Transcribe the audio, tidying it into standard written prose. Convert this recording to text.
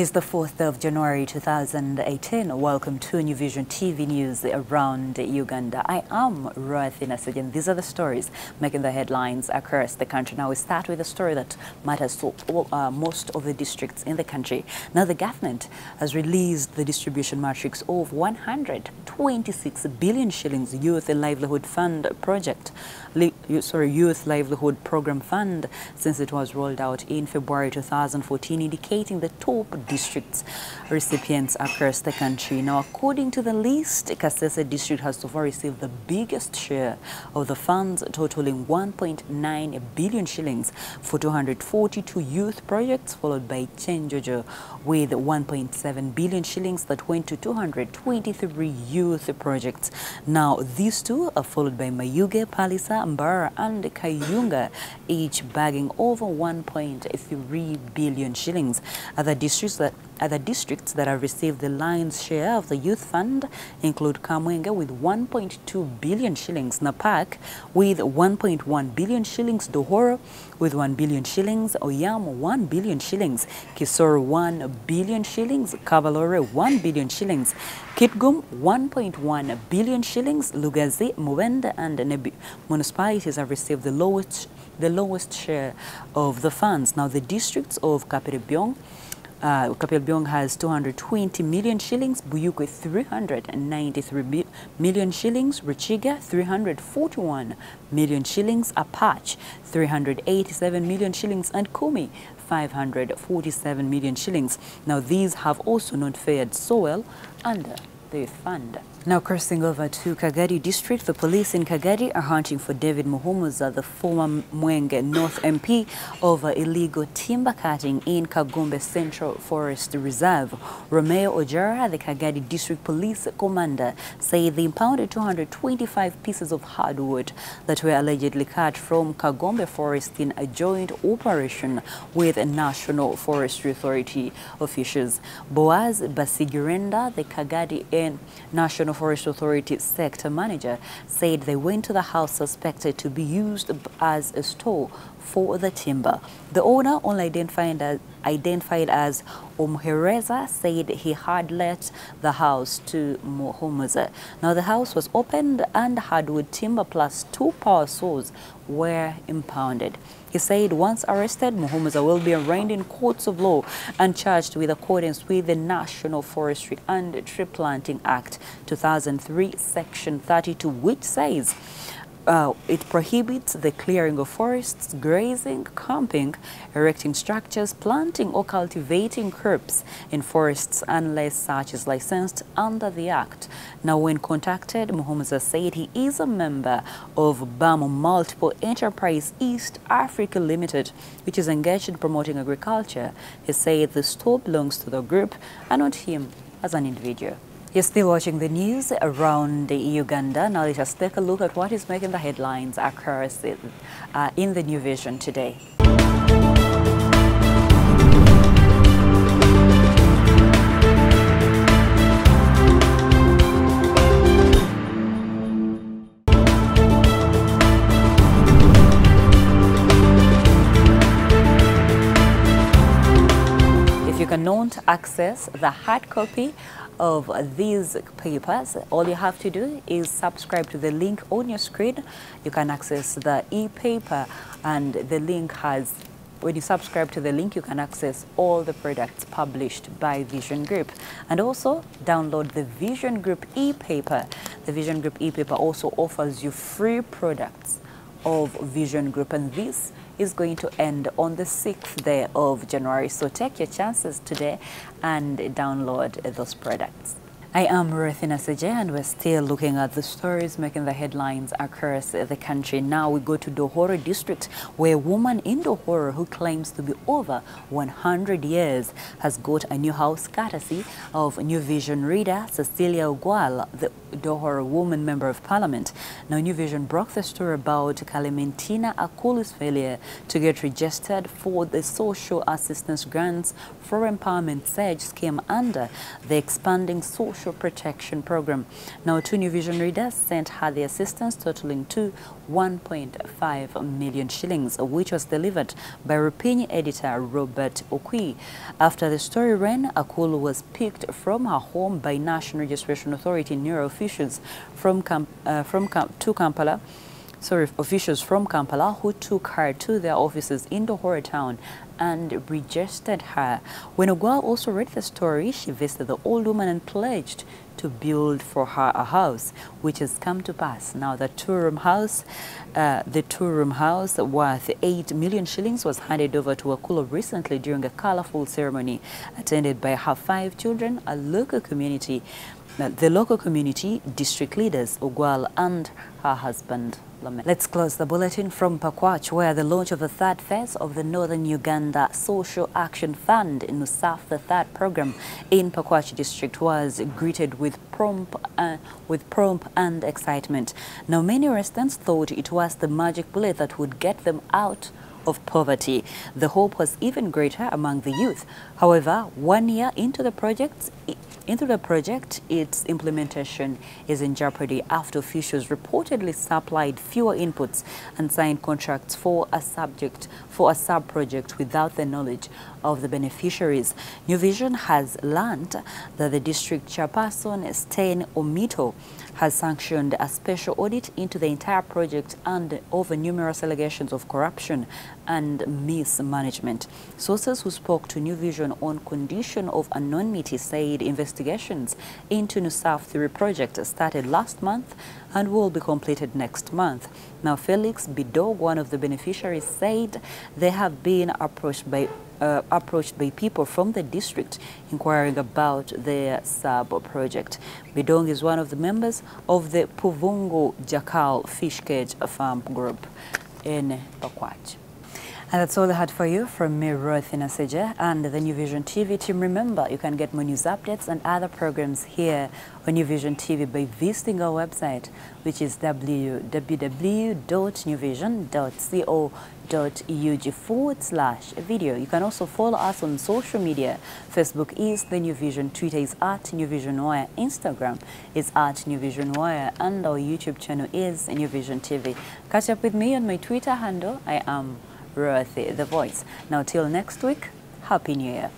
It is the 4th of January 2018. Welcome to New Vision TV News around Uganda. I am Ruthina Sajan. These are the stories making the headlines across the country. Now we start with a story that matters to most of the districts in the country. Now the government has released the distribution matrix of 126 billion shillings Youth Livelihood Fund project. Youth Livelihood Program Fund since it was rolled out in February 2014, indicating the top districts recipients across the country. Now, according to the list, Kasese district has so far received the biggest share of the funds, totaling 1.9 billion shillings for 242 youth projects, followed by Chenjojo with 1.7 billion shillings that went to 223 youth projects. Now, these two are followed by Mayuge, Palisa, Mbara, and Kayunga, each bagging over 1.3 billion shillings. Other districts that have received the lion's share of the youth fund include Kamwenge with 1.2 billion shillings, Napak with 1.1 billion shillings, Dohoro with 1 billion shillings, Oyam 1 billion shillings, Kisoro 1 billion shillings, Kavalore 1 billion shillings, Kitgum 1.1 billion shillings, Lugazi, Muwenda and Nebi municipalities have received the lowest share of the funds. Now the districts of Kapelbyong has 220 million shillings, Buyukwe 393 million shillings, Ruchiga 341 million shillings, Apache 387 million shillings, and Kumi 547 million shillings. Now these have also not fared so well under the youth fund. Now crossing over to Kagadi district, the police in Kagadi are hunting for David Muhumuza, the former Mwenge North MP, over illegal timber cutting in Kagombe Central Forest Reserve. Romeo Ojara, the Kagadi district police commander, said they impounded 225 pieces of hardwood that were allegedly cut from Kagombe Forest in a joint operation with National Forestry Authority officials. Boaz Basigirenda, the Kagadi National Forest Authority sector manager, said they went to the house suspected to be used as a store for the timber. The owner, only identified as Omhereza, said he had let the house to Muhumuza. Now the house was opened and hardwood timber plus 2 power saws were impounded. He said once arrested, Muhumuza will be arraigned in courts of law and charged with accordance with the National Forestry and Tree Planting Act 2003, Section 32, which says it prohibits the clearing of forests, grazing, camping, erecting structures, planting or cultivating crops in forests unless such is licensed under the Act. Now, when contacted, Muhumuza said he is a member of BAMO Multiple Enterprise East Africa Limited, which is engaged in promoting agriculture. He said the store belongs to the group and not him as an individual. You're still watching the news around Uganda. Now let us take a look at what is making the headlines across in the New Vision today. If you cannot access the hard copy of these papers, all you have to do is subscribe to the link on your screen. You can access the e-paper, and the link has, when you subscribe to the link, you can access all the products published by Vision Group, and also download the Vision Group e-paper. The Vision Group e-paper also offers you free products of Vision Group, and this is going to end on the 6th day of January. So take your chances today and download those products. I am Ruthina Sajan, and we're still looking at the stories making the headlines across the country. Now we go to Dohoro district, where a woman in Dohoro who claims to be over 100 years has got a new house courtesy of New Vision reader Cecilia Ogwal, the Dohoro woman member of parliament. Now New Vision broke the story about Clementina Akulu's failure to get registered for the social assistance grants for empowerment SAGE scheme under the expanding social Social Protection Program. Now, two New Vision readers sent her the assistance totaling to 1.5 million shillings, which was delivered by Rupini editor Robert Okwi. After the story ran, Akulu was picked from her home by National Registration Authority Neuro officials officials from Kampala who took her to their offices in Dohora town and registered her. When Ogwal also read the story, she visited the old woman and pledged to build for her a house, which has come to pass. Now, the two-room house worth 8 million shillings was handed over to Akulu recently during a colorful ceremony attended by her 5 children, the local community, district leaders, Ogwal and her husband. Let's close the bulletin from Pakwach, where the launch of the third phase of the Northern Uganda Social Action Fund in NUSAF, the third program in Pakwach district, was greeted with prompt and excitement. Now, many residents thought it was the magic bullet that would get them out of poverty. The hope was even greater among the youth. However, 1 year into the project, its implementation is in jeopardy after officials reportedly supplied fewer inputs and signed contracts for a sub-project without the knowledge of the beneficiaries. New Vision has learned that the district chairperson, Sten Omito, has sanctioned a special audit into the entire project and over numerous allegations of corruption and mismanagement. Sources who spoke to New Vision on condition of anonymity said investigations into NUSAF 3 project started last month and will be completed next month. Now, Felix Bidog, one of the beneficiaries, said they have been approached by people from the district inquiring about their sub-project. Bidong is one of the members of the Puvungu Jakal Fish Cage Farm Group in Pakwach. And that's all I had for you from me, Rothina Seja, and the New Vision TV team. Remember, you can get more news updates and other programs here on New Vision TV by visiting our website, which is www.newvision.co.ug/video. You can also follow us on social media. Facebook is The New Vision, Twitter is @NewVisionWire, Instagram is @NewVisionWire, and our YouTube channel is New Vision TV. Catch up with me on my Twitter handle. I am Ruthi, the voice. Now, till next week, Happy New Year.